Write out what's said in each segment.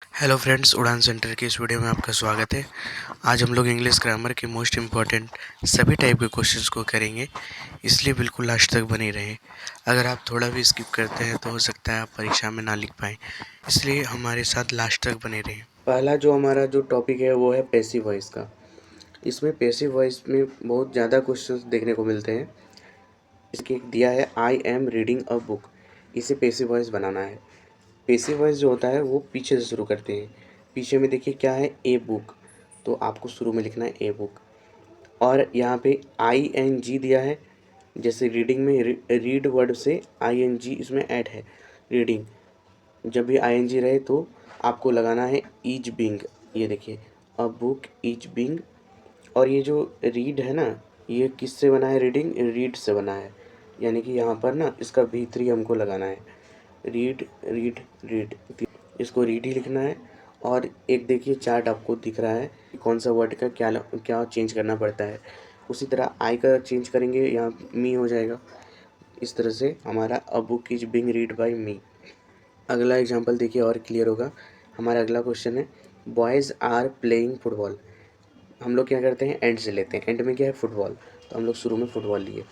Hello friends, उड़ान centre की इस वीडियो में आपका स्वागत है। आज हम लोग इंग्लिश ग्रामर के मोस्ट इम्पॉर्टेंट सभी टाइप के क्वेश्चंस को करेंगे, इसलिए बिल्कुल लास्ट तक बने रहें। अगर आप थोड़ा भी स्किप करते हैं तो हो सकता है आप परीक्षा में ना लिख पाएँ, इसलिए हमारे साथ लास्ट तक बने रहें। पहला जो हमारा जो टॉपिक है वो है पैसिव वॉइस का। इसमें पैसिव वॉइस में बहुत ज़्यादा क्वेश्चंस देखने को मिलते हैं। इसके दिया है I am reading a book, इसे पैसिव वॉइस बनाना है। पैसिव वॉइस जो होता है वो पीछे से शुरू करते हैं। पीछे में देखिए क्या है, ए बुक, तो आपको शुरू में लिखना है ए बुक। और यहाँ पे आई एन जी दिया है, जैसे रीडिंग में रीड वर्ड से आई एन जी इसमें ऐड है, रीडिंग। जब भी आई एन जी रहे तो आपको लगाना है ईज बिंग। ये देखिए, अ बुक ईज बिंग। और ये जो रीड है ना, ये किससे बना है, रीडिंग रीड से बना है, यानी कि यहाँ पर ना इसका V3 हमको लगाना है। रीड रीड रीड, इसको रीड ही लिखना है। और एक देखिए चार्ट आपको दिख रहा है कि कौन सा वर्ड का क्या क्या चेंज करना पड़ता है। उसी तरह आई का चेंज करेंगे, यहाँ मी हो जाएगा। इस तरह से हमारा a book is being read by me. अगला एग्जांपल देखिए और क्लियर होगा। हमारा अगला क्वेश्चन है, बॉयज़ आर प्लेइंग फुटबॉल। हम लोग क्या करते हैं, एंड से लेते हैं। एंड में क्या है, फुटबॉल, तो हम लोग शुरू में फुटबॉल लिए।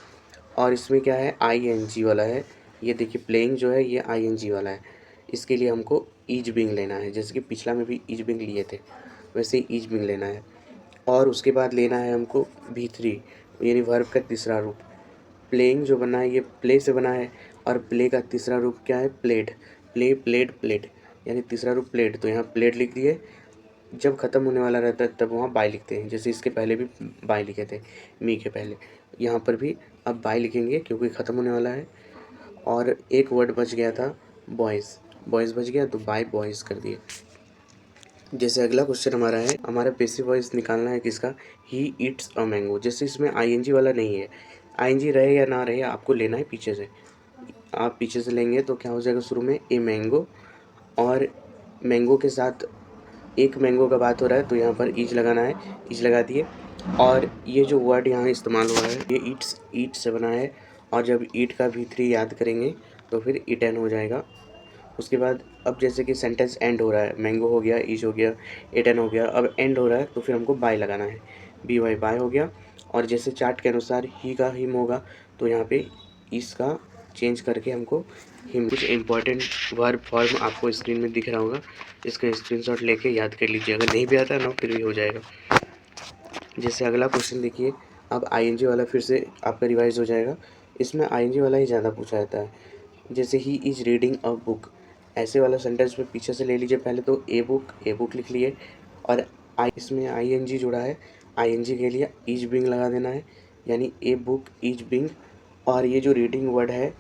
और इसमें क्या है, आई एन जी वाला है। ये देखिए प्लेइंग जो है ये आई एन जी वाला है। इसके लिए हमको ईज बिंग लेना है, जैसे कि पिछला में भी ईज बिंग लिए थे, वैसे ही ईज बिंग लेना है। और उसके बाद लेना है हमको V3, यानी वर्ब का तीसरा रूप। प्लेइंग जो बना है ये प्ले से बना है, और प्ले का तीसरा रूप क्या है, प्लेड। प्ले प्लेड प्लेड, यानी तीसरा रूप प्लेड, तो यहाँ प्लेड लिख दिए। जब ख़त्म होने वाला रहता है तब वहाँ बाय लिखते हैं, जैसे इसके पहले भी बाय लिखे थे, मी के पहले। यहाँ पर भी अब बाय लिखेंगे क्योंकि ख़त्म होने वाला है। और एक वर्ड बच गया था, बॉयज़। बॉयज़ बच गया तो बाय बॉयज़ कर दिए। जैसे अगला क्वेश्चन हमारा है, हमारा पैसिव वॉइस निकालना है किसका, ही ईट्स अ मैंगो। जैसे इसमें आईएनजी वाला नहीं है, आईएनजी रहे या ना रहे आपको लेना है पीछे से। आप पीछे से लेंगे तो क्या हो जाएगा, शुरू में ए मैंगो, और मैंगो के साथ एक मैंगो का बात हो रहा है तो यहाँ पर ईच लगाना है, ईच लगा दिए। और ये जो वर्ड यहाँ इस्तेमाल हुआ है ये ईट्स, ईट से बना है। और जब ईट का V3 याद करेंगे तो फिर ईटन हो जाएगा। उसके बाद अब जैसे कि सेंटेंस एंड हो रहा है, मैंगो हो गया, ईच हो गया, ईटन हो गया, अब एंड हो रहा है तो फिर हमको बाय लगाना है, बी वाई बाय हो गया। और जैसे चार्ट के अनुसार ही का हिम होगा तो यहाँ पे इसका चेंज करके हमको हिम। कुछ इंपॉर्टेंट वर्ब फॉर्म आपको स्क्रीन में दिख रहा होगा, इसका स्क्रीनशॉट लेके याद कर लीजिए, अगर नहीं भी आता ना फिर भी हो जाएगा। जैसे अगला क्वेश्चन देखिए, अब आईएनजी वाला फिर से आपका रिवाइज हो जाएगा। इसमें आईएनजी वाला ही ज़्यादा पूछा जाता है। जैसे he is reading a book, ऐसे वाला सेंटेंस में पीछे से ले लीजिए पहले, तो ए बुक लिख लिए। और इसमें आईएनजी जुड़ा है, आईएनजी के लिए इज बिंग लगा देना है, यानी ए बुक इज बिंग। और ये जो रीडिंग वर्ड है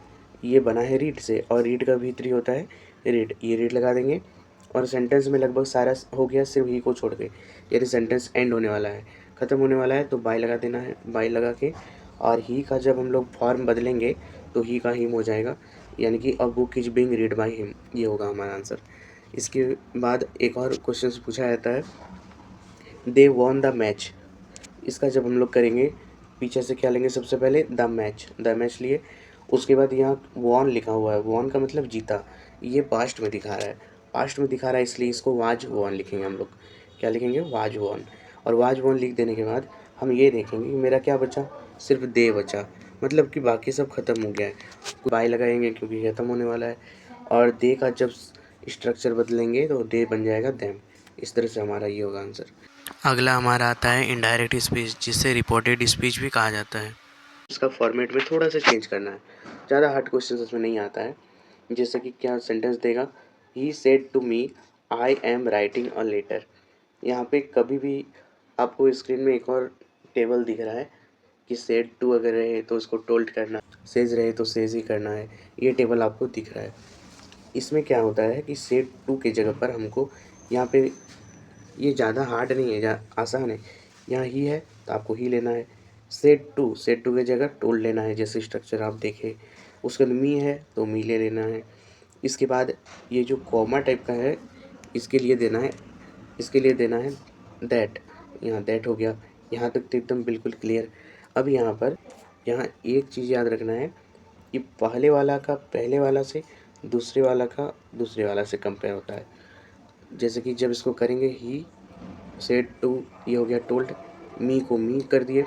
ये बना है रीड से, और रीड का V3 होता है रीड, ये रीड लगा देंगे। और सेंटेंस में लगभग सारा हो गया सिर्फ ही को छोड़ के, यानी सेंटेंस एंड होने वाला है, ख़त्म होने वाला है, तो बाय लगा देना है, बाय लगा के। और ही का जब हम लोग फॉर्म बदलेंगे तो ही का हिम हो जाएगा, यानी कि अ book is being read by him, ये होगा हमारा आंसर। इसके बाद एक और क्वेश्चन पूछा जाता है, दे वॉन द मैच। इसका जब हम लोग करेंगे, पीछे से क्या लेंगे, सबसे पहले द मैच लिए। उसके बाद यहाँ वॉन लिखा हुआ है, वॉन का मतलब जीता, ये पास्ट में दिखा रहा है, पास्ट में दिखा रहा है इसलिए इसको वाज वॉन लिखेंगे हम लोग। क्या लिखेंगे, वाज वॉन। और वाज वॉन लिख देने के बाद हम ये देखेंगे कि मेरा क्या बचा, सिर्फ दे बचा, मतलब कि बाकी सब ख़त्म हो गया है। बाय लगाएंगे क्योंकि ख़त्म होने वाला है। और दे का जब स्ट्रक्चर बदलेंगे तो दे बन जाएगा दैम। इस तरह से हमारा ये होगा आंसर। अगला हमारा आता है इनडायरेक्ट स्पीच, जिसे रिपोर्टेड स्पीच भी कहा जाता है। इसका फॉर्मेट में थोड़ा सा चेंज करना है, ज़्यादा हार्ड क्वेश्चन इसमें नहीं आता है। जैसे कि क्या सेंटेंस देगा, he said to me I am writing a letter. यहाँ पे कभी भी आपको स्क्रीन में एक और टेबल दिख रहा है कि सेड टू अगर रहे तो उसको टोल्ड करना, सेज रहे तो सेज ही करना है, ये टेबल आपको दिख रहा है। इसमें क्या होता है कि सेड टू के जगह पर हमको यहाँ पे, ये ज़्यादा हार्ड नहीं है, आसान है। यहाँ ही है तो आपको ही लेना है। सेट टू की जगह टोल्ड लेना है, जैसे स्ट्रक्चर आप देखें। उसके बाद मी है तो मी ले लेना है। इसके बाद ये जो कॉमा टाइप का है इसके लिए देना है, इसके लिए देना है दैट। यहाँ दैट हो गया, यहाँ तक तो एकदम बिल्कुल क्लियर। अब यहाँ पर यहाँ एक चीज़ याद रखना है कि पहले वाला का पहले वाला से, दूसरे वाला का दूसरे वाला से कंपेयर होता है। जैसे कि जब इसको करेंगे ही सेड टू, ये हो गया टोल्ड, मी को मी कर दिए,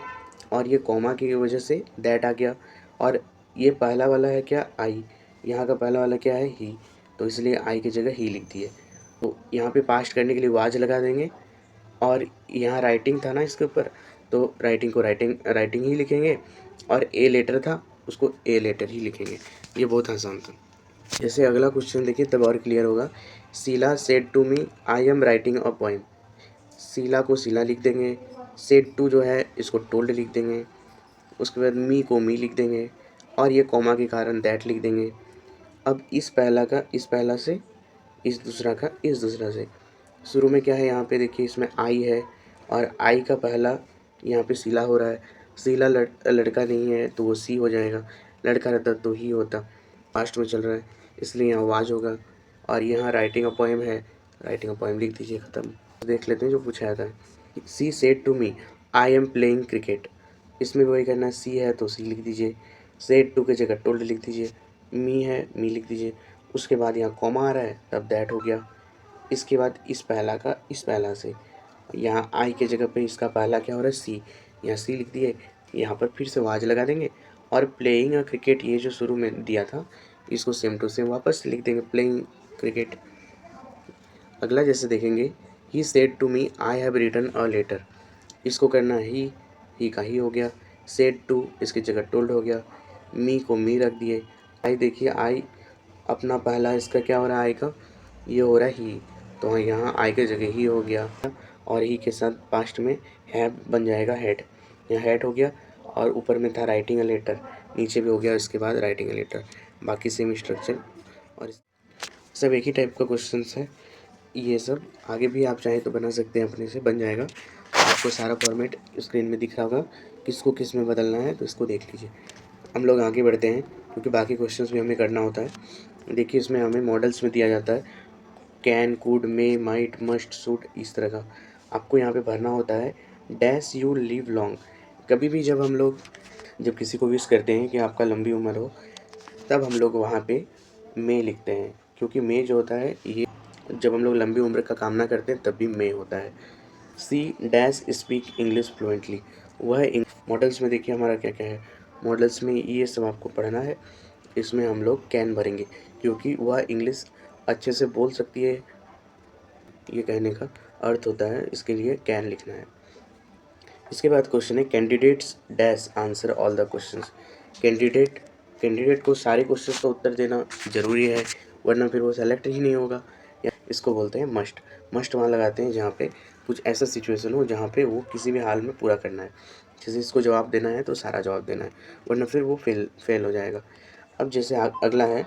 और ये कॉमा की वजह से दैट आ गया, और ये पहला वाला है क्या, आई, यहाँ का पहला वाला क्या है, ही, तो इसलिए आई की जगह ही लिख दिए। तो यहाँ पे पास्ट करने के लिए वाज लगा देंगे, और यहाँ राइटिंग था ना इसके ऊपर, तो राइटिंग को राइटिंग ही लिखेंगे, और ए लेटर था उसको ए लेटर ही लिखेंगे। ये बहुत आसान था। जैसे अगला क्वेश्चन देखिए तब और क्लियर होगा। Sheela said to me I am writing a poem. Sheela को शीला लिख देंगे, सेड टू जो है इसको टोल्ड लिख देंगे, उसके बाद मी को मी लिख देंगे, और ये कॉमा के कारण दैट लिख देंगे। अब इस पहला का इस पहला से, इस दूसरा का इस दूसरा से। शुरू में क्या है, यहाँ पे देखिए इसमें आई है, और आई का पहला यहाँ पे शीला हो रहा है। शीला लड़का नहीं है तो वो सी हो जाएगा, लड़का रहता तो ही होता, पास्ट में चल रहा है इसलिए यहाँ वाज होगा। और यहाँ राइटिंग अ पोएम है, राइटिंग अ पोएम लिख दीजिए, ख़त्म। देख लेते हैं जो पूछा था। She said to me I am playing cricket, इसमें वही करना है, सी है तो सी लिख दीजिए, सेड टू की जगह टोल्ड लिख दीजिए, मी है मी लिख दीजिए, उसके बाद यहाँ कॉमा आ रहा है तब दैट हो गया। इसके बाद इस पहला का इस पहला से, यहाँ आई के जगह पे इसका पहला क्या हो रहा है, सी, यहाँ सी लिख दिए, यहाँ पर फिर से वाज लगा देंगे, और प्लेइंग अ क्रिकेट ये जो शुरू में दिया था इसको सेम टू सेम वापस लिख देंगे, प्लेइंग क्रिकेट। अगला जैसे देखेंगे, he said to me I have written a letter, इसको करना ही का ही हो गया, सेड टू इसकी जगह टोल्ड हो गया, मी को मी रख दिए। आई देखिए आई अपना पहला इसका क्या हो रहा है, आई का ये हो रहा है ही, तो यहाँ आई के जगह ही हो गया, और ही के साथ पास्ट में हैव बन जाएगा हेड, यहाँ हेड हो गया, और ऊपर में था राइटिंग अ लेटर, नीचे भी हो गया इसके बाद राइटिंग अ लेटर। बाकी सेम स्ट्रक्चर, और सब एक ही टाइप का क्वेश्चन है। ये सब आगे भी आप चाहें तो बना सकते हैं, अपने से बन जाएगा। आपको सारा फॉर्मेट स्क्रीन में दिख रहा होगा, किसको किस में बदलना है तो इसको देख लीजिए। हम लोग आगे बढ़ते हैं क्योंकि बाकी क्वेश्चंस भी हमें करना होता है। देखिए इसमें हमें मॉडल्स में दिया जाता है can, could, may, might, must, should, इस तरह का। आपको यहाँ पे भरना होता है डैश यू लिव लॉन्ग। कभी भी जब किसी को विश करते हैं कि आपका लंबी उम्र हो, तब हम लोग वहाँ पे मे लिखते हैं, क्योंकि मे जो होता है ये जब हम लोग लंबी उम्र का कामना करते हैं तब भी मे होता है। She dash speak English fluently, वह मॉडल्स में देखिए हमारा क्या क्या है, मॉडल्स में ये सब आपको पढ़ना है। इसमें हम लोग कैन भरेंगे क्योंकि वह इंग्लिश अच्छे से बोल सकती है, ये कहने का अर्थ होता है, इसके लिए कैन लिखना है। इसके बाद क्वेश्चन है candidates dash answer all the questions. Candidate को सारे क्वेश्चंस का उत्तर देना जरूरी है, वरना फिर वो सेलेक्ट ही नहीं होगा। या इसको बोलते हैं मस्ट वहाँ लगाते हैं जहाँ पे कुछ ऐसा सिचुएशन हो जहाँ पे वो किसी भी हाल में पूरा करना है। जैसे इसको जवाब देना है तो सारा जवाब देना है, वरना फिर वो फेल हो जाएगा। अब जैसे अगला है,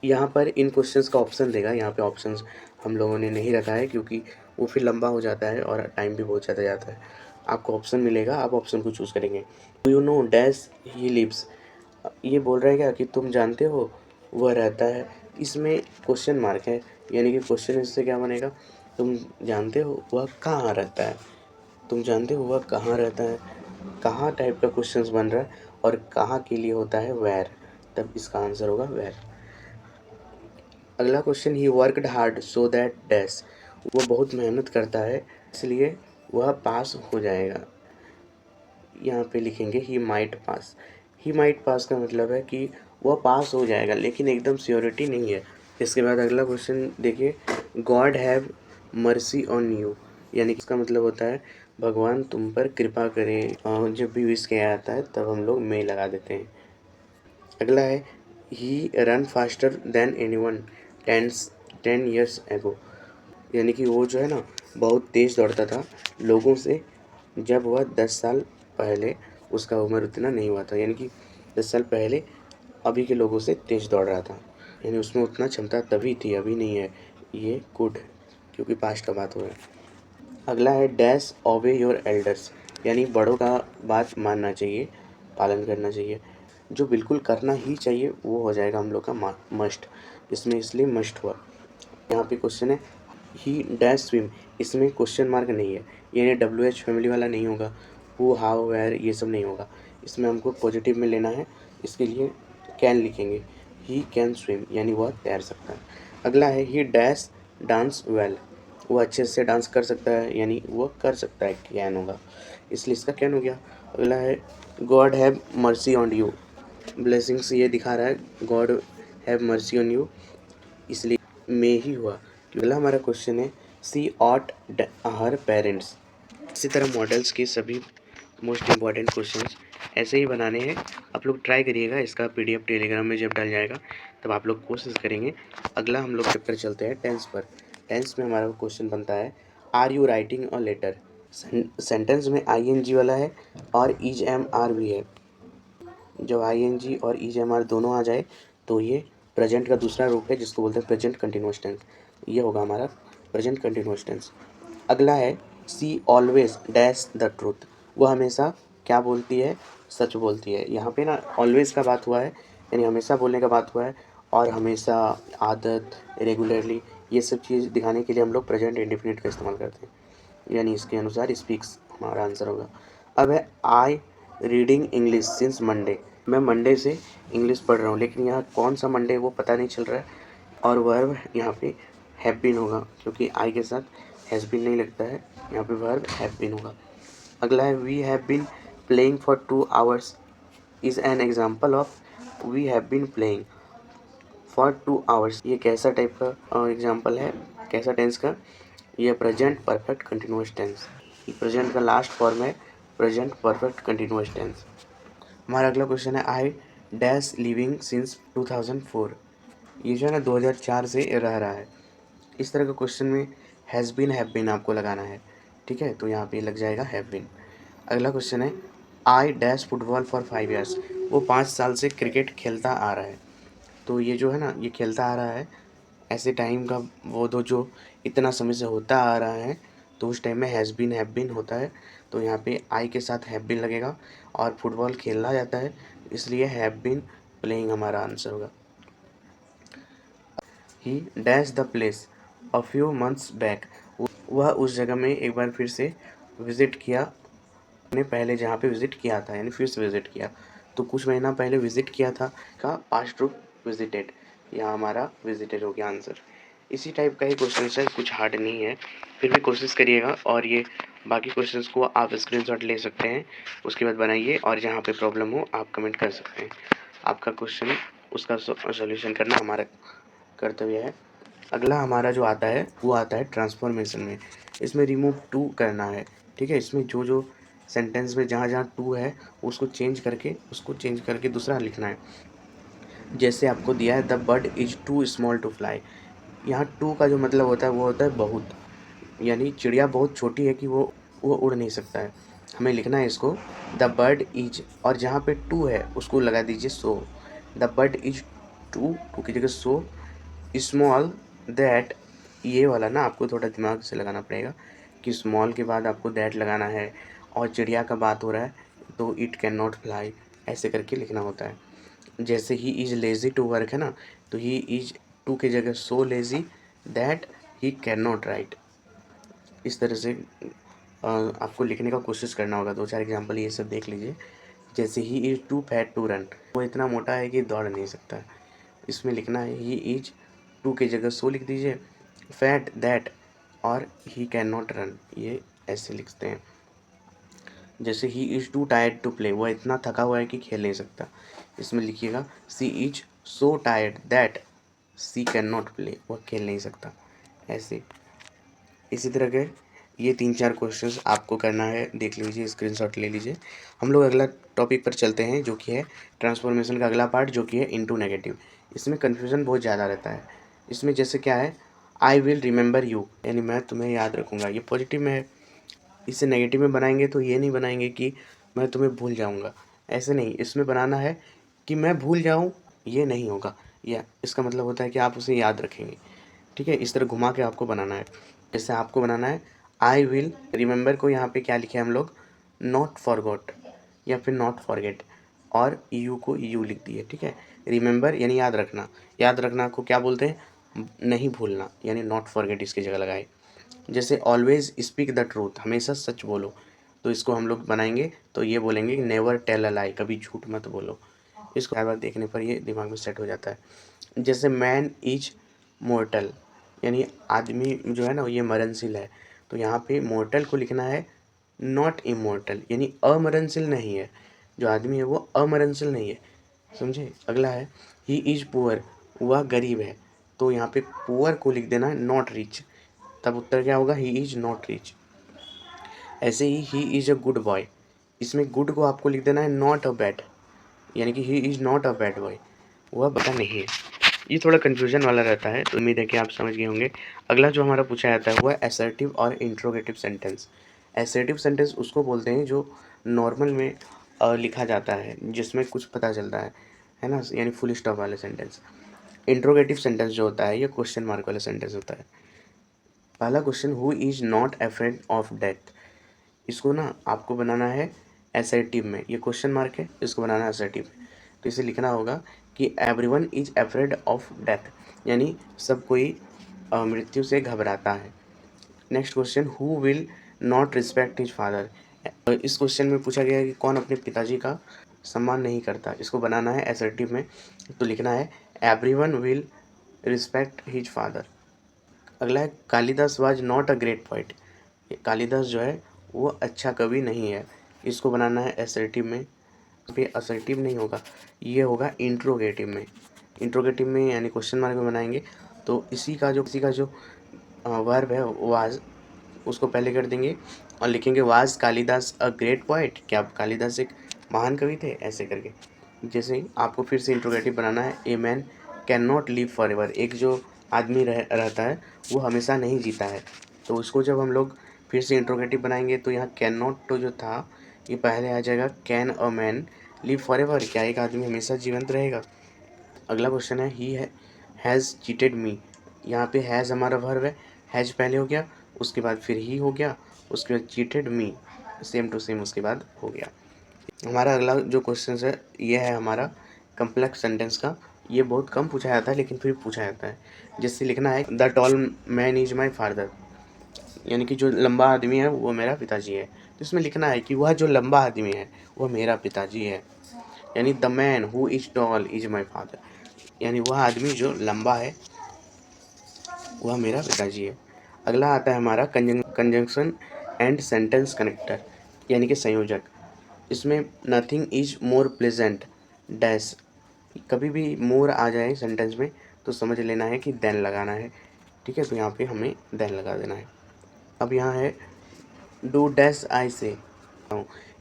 यहाँ पर इन क्वेश्चंस का ऑप्शन देगा, यहाँ पे ऑप्शंस हम लोगों ने नहीं रखा है क्योंकि वो फिर लंबा हो जाता है और टाइम भी बहुत ज़्यादा जाता है। आपको ऑप्शन मिलेगा, आप ऑप्शन को चूज़ करेंगे। Do you know dash he lives, ये बोल रहा है क्या कि तुम जानते हो वह रहता है, इसमें क्वेश्चन मार्क है, यानी कि क्वेश्चन इससे क्या बनेगा, तुम जानते हो वह कहाँ रहता है, तुम जानते हो वह कहाँ रहता है, कहाँ टाइप का क्वेश्चंस बन रहा है, और कहाँ के लिए होता है वेयर, तब इसका आंसर होगा वेयर। अगला question, he worked hard so that dash, वो बहुत मेहनत करता है इसलिए वह पास हो जाएगा। यहाँ पे लिखेंगे he might pass. He might पास का मतलब है कि वह पास हो जाएगा, लेकिन एकदम श्योरिटी नहीं है। इसके बाद अगला क्वेश्चन देखिए, God have mercy on you, यानी कि इसका मतलब होता है भगवान तुम पर कृपा करे। जब भी विश किया जाता है तब हम लोग मे लगा देते हैं। अगला है, he run faster than anyone 10 years ago, यानी कि वो जो है ना बहुत तेज़ दौड़ता था लोगों से जब वह 10 साल पहले, उसका उम्र उतना नहीं हुआ था, यानी कि 10 साल पहले अभी के लोगों से तेज़ दौड़ रहा था, यानी उसमें उतना क्षमता तभी थी, अभी नहीं है। ये कुड, क्योंकि पास्ट का बात हो रहा है। अगला है डैश ओबे योर एल्डर्स, यानी बड़ों का बात मानना चाहिए, पालन करना चाहिए। जो बिल्कुल करना ही चाहिए वो हो जाएगा हम लोग का मस्ट, इसमें इसलिए मस्ट हुआ। यहाँ पे क्वेश्चन है, ही डैश स्विम, इसमें क्वेश्चन मार्क नहीं है, यानी WH फैमिली वाला नहीं होगा, हु हाउ वेयर ये सब नहीं होगा, इसमें हमको पॉजिटिव में लेना है, इसके लिए कैन लिखेंगे, ही कैन स्विम, यानी वह तैर सकता है। अगला है, ही डैश डांस वेल, वो अच्छे से डांस कर सकता है, यानी वो कर सकता है, कैन होगा, इसलिए इसका कैन हो गया। अगला है God have mercy on you, blessings ये दिखा रहा है God have mercy on you, इसलिए मे ही हुआ। अगला हमारा क्वेश्चन है सी ऑट हर पेरेंट्स। इसी तरह मॉडल्स के सभी मोस्ट इम्पॉर्टेंट क्वेश्चंस ऐसे ही बनाने हैं, आप लोग ट्राई करिएगा। इसका पीडीएफ टेलीग्राम में जब डल जाएगा तब आप लोग कोशिश करेंगे। अगला हम लोग चैप्टर चलते हैं टेंस पर। टेंस में हमारा क्वेश्चन बनता है are you writing a letter. Sentence में आईएनजी वाला है और इज एम आर भी है। जब आईएनजी और इज एम आर दोनों आ जाए तो ये प्रेजेंट का दूसरा रूप है, जिसको बोलते हैं प्रेजेंट कंटिन्यूअस टेंस। ये होगा हमारा प्रेजेंट कंटिन्यूअस टेंस। अगला है she always dash the truth, वो हमेशा क्या बोलती है, सच बोलती है। यहाँ पे ना ऑलवेज का बात हुआ है, यानी हमेशा बोलने का बात हुआ है, और हमेशा, आदत, रेगुलरली, ये सब चीज़ दिखाने के लिए हम लोग प्रेजेंट इंडेफिनिट का इस्तेमाल करते हैं, यानी इसके अनुसार स्पीक्स हमारा आंसर होगा। अब है I reading English since Monday, मैं मंडे से इंग्लिश पढ़ रहा हूँ, लेकिन यहाँ कौन सा मंडे वो पता नहीं चल रहा है, और वर्ब यहाँ पे हैव बीन होगा, क्योंकि आई के साथ हैज़ बीन नहीं लगता है, यहाँ पे वर्ब हैव बीन होगा। अगला है we have been playing for 2 hours is an example of we have been playing for 2 hours. ये कैसा टाइप का एग्जाम्पल है, कैसा टेंस का, ये present perfect continuous tense, present का लास्ट फॉर्म है प्रेजेंट परफेक्ट कंटिन्यूअस टेंस। हमारा अगला क्वेश्चन है आई डैश लिविंग सिंस 2004, ये जो है ना 2004 से रह रहा है। इस तरह का क्वेश्चन में हैज़ बीन हैव बीन आपको लगाना है, ठीक है, तो यहाँ पे लग जाएगा हैव बीन। अगला क्वेश्चन है I dash football for 5 years, वो 5 साल से क्रिकेट खेलता आ रहा है। तो ये जो है ना, ये खेलता आ रहा है, ऐसे टाइम का वो दो जो इतना समय से होता आ रहा है, तो उस टाइम में हैज़ बीन हैव बीन होता है, तो यहाँ पे आई के साथ हैव बीन लगेगा, और फुटबॉल खेलना जाता है, इसलिए हैव बीन प्लेइंग हमारा आंसर होगा। ही dash the place a few months back, वह उस जगह में एक बार फिर से विज़िट किया, ने पहले जहाँ पे विज़िट किया था, यानी फिर से विज़िट किया, तो कुछ महीना पहले विज़िट किया था का पास्ट रूप विजिटेड, यहाँ हमारा विजिटेड हो गया आंसर। इसी टाइप का ही क्वेश्चन है, कुछ हार्ड नहीं है, फिर भी कोशिश करिएगा, और ये बाकी क्वेश्चंस को आप स्क्रीनशॉट ले सकते हैं, उसके बाद बनाइए, और जहाँ पे प्रॉब्लम हो आप कमेंट कर सकते हैं। आपका क्वेश्चन उसका सॉल्यूशन करना हमारा कर्तव्य है। अगला हमारा जो आता है वो आता है ट्रांसफॉर्मेशन में, इसमें रिमूव टू करना है, ठीक है, इसमें जो जो सेंटेंस में जहाँ जहाँ टू है उसको चेंज करके दूसरा लिखना है। जैसे आपको दिया है the bird is too small to fly, यहाँ टू का जो मतलब होता है वो होता है बहुत, यानी चिड़िया बहुत छोटी है कि वो उड़ नहीं सकता है। हमें लिखना है इसको द बर्ड इज, और जहाँ पे टू है उसको लगा दीजिए सो, द बर्ड इज टू की जगह सो स्मॉल दैट, ये वाला ना आपको थोड़ा दिमाग से लगाना पड़ेगा कि स्मॉल के बाद आपको दैट लगाना है, और चिड़िया का बात हो रहा है तो इट कैन नॉट फ्लाई, ऐसे करके लिखना होता है। जैसे he is lazy to work है ना, तो ही इज टू की जगह so lazy that he can not write. इस तरह से आपको लिखने का कोशिश करना होगा। 2-4 एग्जांपल ये सब देख लीजिए। जैसे he is too fat to run, वो इतना मोटा है कि दौड़ नहीं सकता है। इसमें लिखना है ही इज टू की जगह सो लिख दीजिए, फैट दैट, और ही कैन नॉट रन, ये ऐसे लिखते हैं। जैसे he is too tired to play, वह इतना थका हुआ है कि खेल नहीं सकता, इसमें लिखिएगा she is so tired that she can not play, वह खेल नहीं सकता, ऐसे। इसी तरह के ये 3-4 क्वेश्चंस आपको करना है, देख लीजिए, स्क्रीनशॉट ले लीजिए। हम लोग अगला टॉपिक पर चलते हैं, जो कि है ट्रांसफॉर्मेशन का अगला पार्ट, जो कि है इनटू नेगेटिव। इसमें कन्फ्यूज़न बहुत ज़्यादा रहता है। इसमें जैसे क्या है, आई विल रिमेंबर यू, यानी मैं तुम्हें याद रखूँगा, ये पॉजिटिव में है। इसे नेगेटिव में बनाएंगे तो ये नहीं बनाएंगे कि मैं तुम्हें भूल जाऊँगा, ऐसे नहीं, इसमें बनाना है कि मैं भूल जाऊँ, ये नहीं होगा, या इसका मतलब होता है कि आप उसे याद रखेंगे, ठीक है, इस तरह घुमा के आपको बनाना है। जैसे आपको बनाना है आई विल रिमेंबर को यहाँ पे क्या लिखे हम लोग, नॉट फॉरगॉट या फिर नॉट फॉरगेट, और यू को यू लिख दिए, ठीक है। रिमेंबर यानी याद रखना, याद रखना को क्या बोलते हैं, नहीं भूलना, यानी नॉट फॉरगेट इसकी जगह लगाए। जैसे ऑलवेज स्पीक द ट्रूथ, हमेशा सच बोलो, तो इसको हम लोग बनाएंगे तो ये बोलेंगे नेवर टेल अ लाई, कभी झूठ मत बोलो। इसको बार बार देखने पर ये दिमाग में सेट हो जाता है। जैसे मैन इज मोर्टल, यानी आदमी जो है ना ये मरणशील है, तो यहाँ पे मोर्टल को लिखना है नॉट इमोर्टल, यानी अमरणशील नहीं है। जो आदमी है वो अमरणशील नहीं है, समझे। अगला है ही इज पुअर, वह गरीब है, तो यहाँ पे पुअर को लिख देना है नॉट रिच, तब उत्तर क्या होगा, ही इज नॉट रिच। ऐसे he is a good boy, इसमें गुड को आपको लिख देना है नॉट अ बैड, यानी कि he is not a bad boy, वह बता नहीं है। ये थोड़ा कन्फ्यूजन वाला रहता है, तो उम्मीद है कि आप समझ गए होंगे। अगला जो हमारा पूछा जाता है वो है असर्टिव और इंट्रोगेटिव सेंटेंस। असर्टिव सेंटेंस उसको बोलते हैं जो नॉर्मल में लिखा जाता है, जिसमें कुछ पता चलता है ना, यानी फुल स्टॉप वाले सेंटेंस। इंट्रोगेटिव सेंटेंस जो होता है ये क्वेश्चन मार्क वाला सेंटेंस होता है। पहला question, who is not afraid of death, इसको ना आपको बनाना है असर्टिव में, ये क्वेश्चन मार्क है, इसको बनाना है असर्टिव में। तो इसे लिखना होगा कि everyone is afraid of death, यानी सब कोई मृत्यु से घबराता है। Next question, who will not respect his father, इस क्वेश्चन में पूछा गया है कि कौन अपने पिताजी का सम्मान नहीं करता, इसको बनाना है असर्टिव में, तो लिखना है everyone will respect his father. अगला है Kalidas was not a great poet, Kalidas जो है वो अच्छा कवि नहीं है, इसको बनाना है असर्टिव में। पे असर्टिव नहीं होगा, ये होगा इंट्रोगेटिव में। इंट्रोगेटिव में यानी क्वेश्चन मार्क में बनाएंगे, तो इसी का जो वर्ब है वाज, उसको पहले कर देंगे और लिखेंगे was Kalidas a great poet, क्या कालिदास एक महान कवि थे, ऐसे करके। जैसे ही आपको फिर से इंट्रोगेटिव बनाना है, a man can not live for ever, एक जो आदमी रहता है वो हमेशा नहीं जीता है, तो उसको जब हम लोग फिर से इंट्रोगेटिव बनाएंगे तो यहाँ कैन नॉट तो जो था ये पहले आ जाएगा can a man live for ever, क्या एक आदमी हमेशा जीवंत रहेगा। अगला क्वेश्चन है ही हैज़ चीटेड मी, यहाँ पे हैज़ हमारा वर्ब है, हैज़ पहले हो गया, उसके बाद फिर ही हो गया, उसके बाद cheated me same to same उसके बाद हो गया। हमारा अगला जो क्वेश्चन है ये है हमारा कम्प्लेक्स सेंटेंस का, ये बहुत कम पूछा जाता है लेकिन फिर पूछा जाता है। जिससे लिखना है the tall man is my father, यानी कि जो लंबा आदमी है वो मेरा पिताजी है, तो इसमें लिखना है कि वह जो लंबा आदमी है वह मेरा पिताजी है, यानी the man who is tall is my father, यानी वह आदमी जो लंबा है वह मेरा पिताजी है। अगला आता है हमारा कंजंक्शन एंड सेंटेंस कनेक्टर, यानी कि संयोजक। इसमें nothing is more pleasant dash, कभी भी मोर आ जाए सेंटेंस में तो समझ लेना है कि देन लगाना है, ठीक है, तो यहाँ पे हमें देन लगा देना है। अब यहाँ है डू डैश आई से,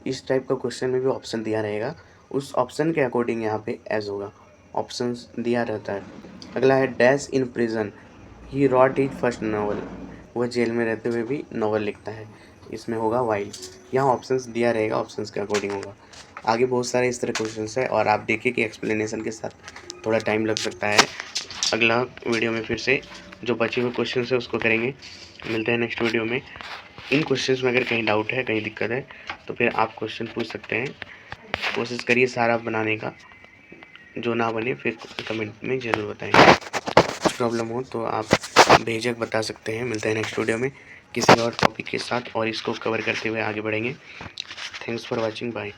इस टाइप का क्वेश्चन में भी ऑप्शन दिया रहेगा, उस ऑप्शन के अकॉर्डिंग यहाँ पे एज होगा, ऑप्शंस दिया रहता है। अगला है dash in prison he wrote his first novel, वह जेल में रहते हुए भी नॉवल लिखता है, इसमें होगा वाइल। यहाँ ऑप्शंस दिया रहेगा, ऑप्शंस के अकॉर्डिंग होगा। आगे बहुत सारे इस तरह क्वेश्चंस है और आप देखिए कि एक्सप्लेनेशन के साथ थोड़ा टाइम लग सकता है। अगला वीडियो में फिर से जो बचे हुए क्वेश्चन है उसको करेंगे, मिलते हैं नेक्स्ट वीडियो में। इन क्वेश्चंस में अगर कहीं डाउट है, कहीं दिक्कत है, तो फिर आप क्वेश्चन पूछ सकते हैं, कोशिश करिए सारा बनाने का, जो ना बने फिर कमेंट में ज़रूर बताएं। कुछ प्रॉब्लम हो तो आप बेझिझक बता सकते हैं। मिलते हैं नेक्स्ट वीडियो में किसी और टॉपिक के साथ और इसको कवर करते हुए आगे बढ़ेंगे। Thanks for watching, bye.